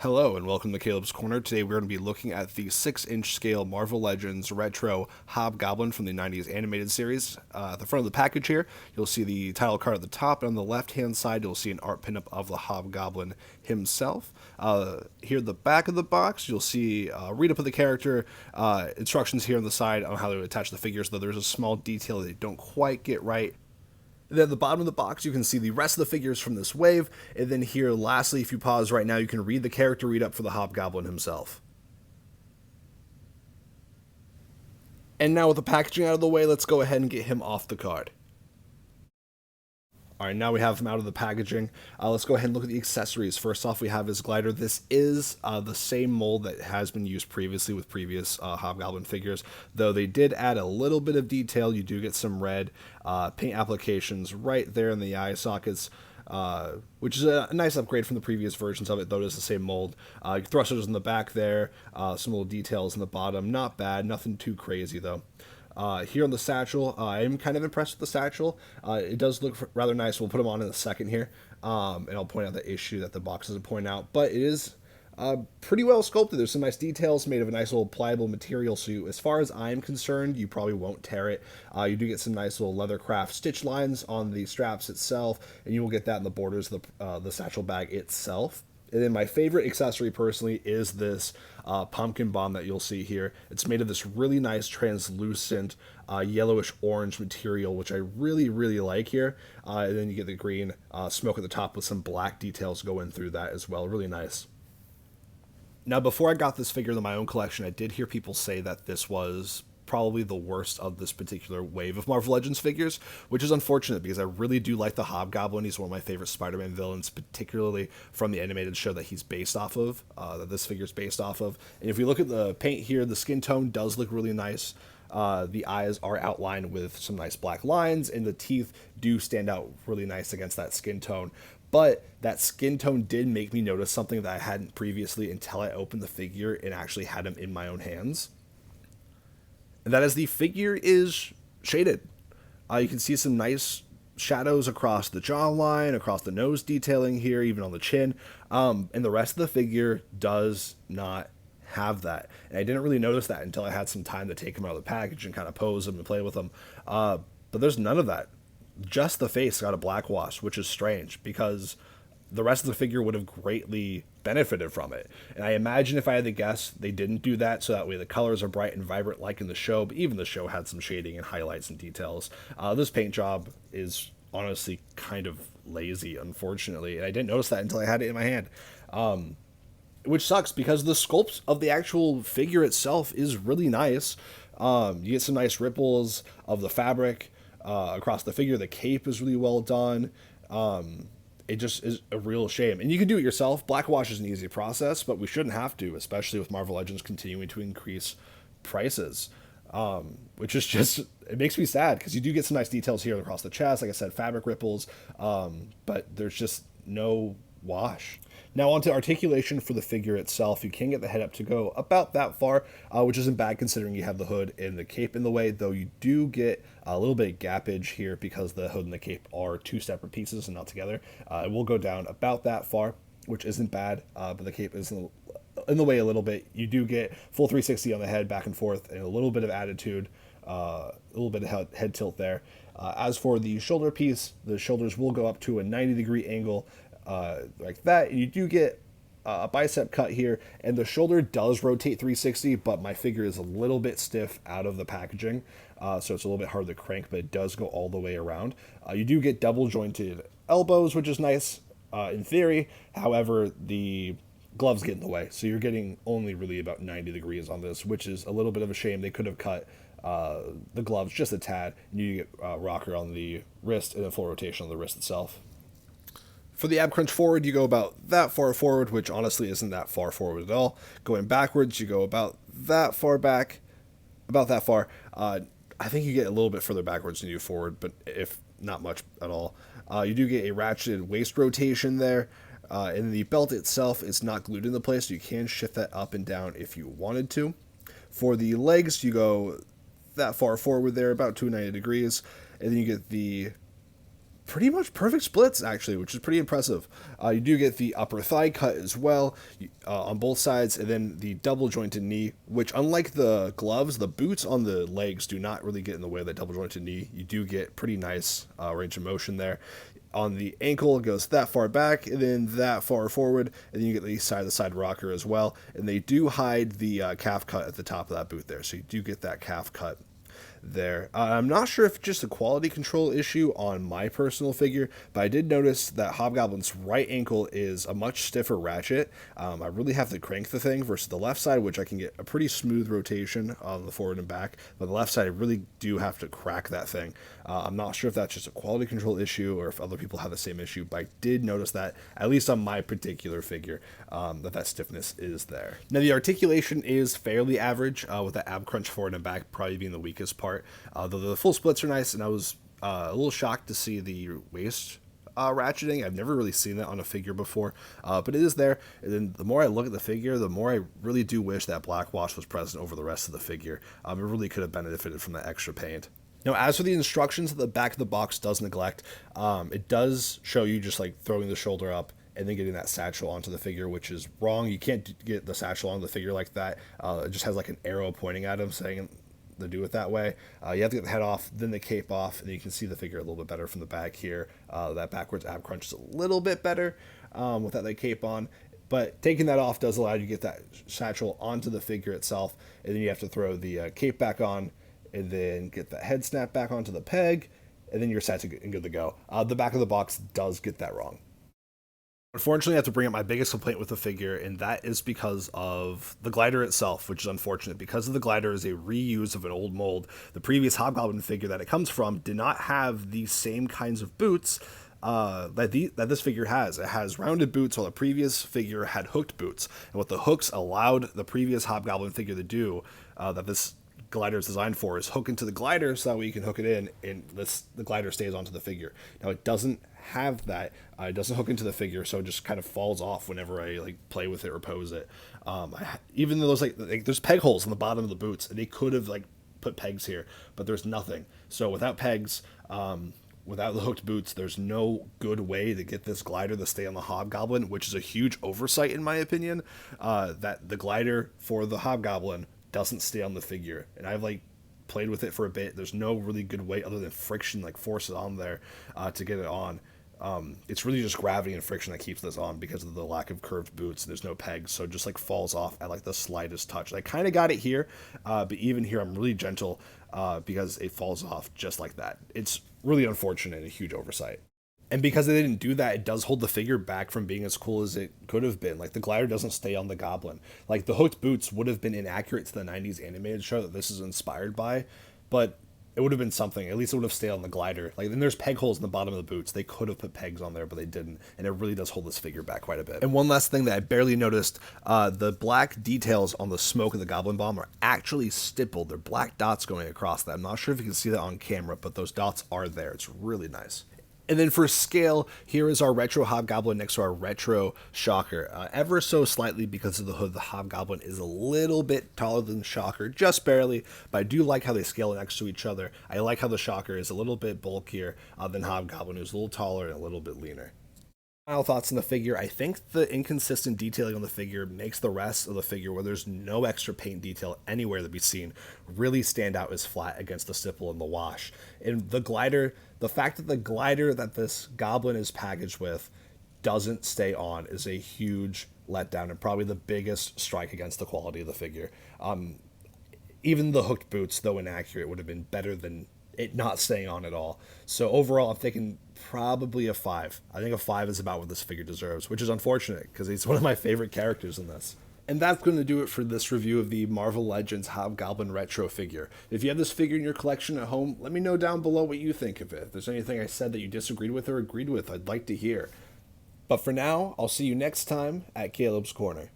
Hello and welcome to Caleb's Corner. Today we're going to be looking at the 6-inch scale Marvel Legends Retro Hobgoblin from the 90s animated series. At the front of the package here, you'll see the title card at the top, and on the left-hand side, you'll see an art pinup of the Hobgoblin himself. Here at the back of the box, you'll see a read-up of the character, instructions here on the side on how to attach the figures, though there's a small detail that you don't quite get right. Then at the bottom of the box, you can see the rest of the figures from this wave. And then here, lastly, if you pause right now, you can read the character read up for the Hobgoblin himself. And now with the packaging out of the way, let's go ahead and get him off the card. All right, now we have him out of the packaging. Let's go ahead and look at the accessories. First off, we have his glider. This is the same mold that has been used previously with previous Hobgoblin figures, though they did add a little bit of detail. You do get some red paint applications right there in the eye sockets, which is a nice upgrade from the previous versions of it, though it is the same mold. Thrusters in the back there, some little details in the bottom. Not bad, nothing too crazy, though. Here on the satchel, I'm kind of impressed with the satchel. It does look rather nice. We'll put them on in a second here, and I'll point out the issue that the box doesn't point out. But it is pretty well sculpted. There's some nice details made of a nice little pliable material. So as far as I'm concerned, you probably won't tear it. You do get some nice little leathercraft stitch lines on the straps itself, and you will get that in the borders of the satchel bag itself. And then my favorite accessory personally is this pumpkin bomb that you'll see here. It's made of this really nice translucent yellowish orange material, which I really, really like here. And then you get the green smoke at the top with some black details going through that as well. Really nice. Now, before I got this figure in my own collection, I did hear people say that this was probably the worst of this particular wave of Marvel Legends figures, which is unfortunate because I really do like the Hobgoblin. He's one of my favorite Spider-Man villains, particularly from the animated show that he's based off of, that this figure's based off of. And if we look at the paint here, the skin tone does look really nice. The eyes are outlined with some nice black lines, and the teeth do stand out really nice against that skin tone. But that skin tone did make me notice something that I hadn't previously until I opened the figure and actually had him in my own hands. And that is the figure is shaded. You can see some nice shadows across the jawline, across the nose detailing here, even on the chin. And the rest of the figure does not have that. And I didn't really notice that until I had some time to take him out of the package and kind of pose him and play with him. But there's none of that. Just the face got a black wash, which is strange because the rest of the figure would have greatly benefited from it. And I imagine if I had to guess, they didn't do that, so that way the colors are bright and vibrant like in the show, but even the show had some shading and highlights and details. This paint job is honestly kind of lazy, unfortunately, and I didn't notice that until I had it in my hand. Which sucks because the sculpt of the actual figure itself is really nice. You get some nice ripples of the fabric across the figure. The cape is really well done. It just is a real shame. And you can do it yourself. Black wash is an easy process, but we shouldn't have to, especially with Marvel Legends continuing to increase prices. Which is just, it makes me sad because you do get some nice details here across the chest. Like I said, fabric ripples, but there's just no wash. Now onto articulation for the figure itself. You can get the head up to go about that far, which isn't bad considering you have the hood and the cape in the way, though you do get a little bit of gappage here because the hood and the cape are two separate pieces and not together. It will go down about that far, which isn't bad, but the cape is in the way a little bit. You do get full 360 on the head back and forth and a little bit of attitude, a little bit of head tilt there. As for the shoulder piece, the shoulders will go up to a 90-degree angle, like that. You do get a bicep cut here, and the shoulder does rotate 360, but my figure is a little bit stiff out of the packaging, so it's a little bit hard to crank, but it does go all the way around. You do get double jointed elbows, which is nice in theory. However, the gloves get in the way, so you're getting only really about 90 degrees on this, which is a little bit of a shame. They could have cut the gloves just a tad, and you get rocker on the wrist and a full rotation on the wrist itself. For the ab crunch forward, you go about that far forward, which honestly isn't that far forward at all. Going backwards, you go about that far back, about that far. I think you get a little bit further backwards than you do forward, but if not much at all. You do get a ratcheted waist rotation there. And the belt itself is not glued into place, so you can shift that up and down if you wanted to. For the legs, you go that far forward there, about 290 degrees, and then you get the pretty much perfect splits, actually, which is pretty impressive. You do get the upper thigh cut as well on both sides, and then the double jointed knee, which, unlike the gloves, the boots on the legs do not really get in the way of that double jointed knee. You do get pretty nice range of motion there. On the ankle, it goes that far back and then that far forward, and then you get the side-to-side rocker as well. And they do hide the calf cut at the top of that boot there, so you do get that calf cut there. I'm not sure if it's just a quality control issue on my personal figure, but I did notice that Hobgoblin's right ankle is a much stiffer ratchet. I really have to crank the thing versus the left side, which I can get a pretty smooth rotation on the forward and back, but the left side I really do have to crack that thing. I'm not sure if that's just a quality control issue or if other people have the same issue, but I did notice that, at least on my particular figure, that stiffness is there. Now, the articulation is fairly average, with the ab crunch forward and back probably being the weakest part. Though the full splits are nice, and I was a little shocked to see the waist ratcheting. I've never really seen that on a figure before, but it is there. And then the more I look at the figure, the more I really do wish that black wash was present over the rest of the figure. It really could have benefited from that extra paint. Now, as for the instructions that the back of the box does neglect, it does show you just like throwing the shoulder up and then getting that satchel onto the figure, which is wrong. You can't get the satchel on the figure like that. It just has like an arrow pointing at him saying to do it that way. You have to get the head off, then the cape off, and then you can see the figure a little bit better from the back here. That backwards ab crunch is a little bit better without that cape on. But taking that off does allow you to get that satchel onto the figure itself, and then you have to throw the cape back on, and then get that head snap back onto the peg, and then you're set and good to go. The back of the box does get that wrong. Unfortunately, I have to bring up my biggest complaint with the figure, and that is because of the glider itself, which is unfortunate. Because of the glider is a reuse of an old mold, the previous Hobgoblin figure that it comes from did not have these same kinds of boots that this figure has. It has rounded boots, while the previous figure had hooked boots. And what the hooks allowed the previous Hobgoblin figure to do, that this glider is designed for, is hook into the glider so that way you can hook it in and the glider stays onto the figure. Now, it doesn't have that. It doesn't hook into the figure, so it just kind of falls off whenever I like play with it or pose it. Even though there's peg holes in the bottom of the boots, and they could have like put pegs here, but there's nothing. So without pegs, without the hooked boots, there's no good way to get this glider to stay on the Hobgoblin, which is a huge oversight in my opinion. That the glider for the Hobgoblin doesn't stay on the figure, and I've like played with it for a bit. There's no really good way other than friction, like force it on there to get it on. It's really just gravity and friction that keeps this on because of the lack of curved boots. There's no pegs, so it just like falls off at like the slightest touch. I kind of got it here, but even here I'm really gentle because it falls off just like that. It's really unfortunate and a huge oversight. And because they didn't do that, it does hold the figure back from being as cool as it could have been. Like, the glider doesn't stay on the Goblin. Like, the hooked boots would have been inaccurate to the 90s animated show that this is inspired by, but it would have been something. At least it would have stayed on the glider. Like, then there's peg holes in the bottom of the boots. They could have put pegs on there, but they didn't. And it really does hold this figure back quite a bit. And one last thing that I barely noticed, the black details on the smoke of the Goblin Bomb are actually stippled. They're black dots going across that. I'm not sure if you can see that on camera, but those dots are there. It's really nice. And then for scale, here is our retro Hobgoblin next to our retro Shocker. Ever so slightly because of the hood, the Hobgoblin is a little bit taller than the Shocker, just barely, but I do like how they scale next to each other. I like how the Shocker is a little bit bulkier than Hobgoblin, who's a little taller and a little bit leaner. Final thoughts on the figure. I think the inconsistent detailing on the figure makes the rest of the figure, where there's no extra paint detail anywhere to be seen, really stand out as flat against the stipple and the wash. And the glider, the fact that the glider that this Goblin is packaged with doesn't stay on is a huge letdown and probably the biggest strike against the quality of the figure. Even the hooked boots, though inaccurate, would have been better than it not staying on at all. So overall, I'm thinking probably a 5. I think a 5 is about what this figure deserves, which is unfortunate because he's one of my favorite characters in this. And that's going to do it for this review of the Marvel Legends Hobgoblin Retro figure. If you have this figure in your collection at home, let me know down below what you think of it. If there's anything I said that you disagreed with or agreed with, I'd like to hear. But for now, I'll see you next time at Caleb's Corner.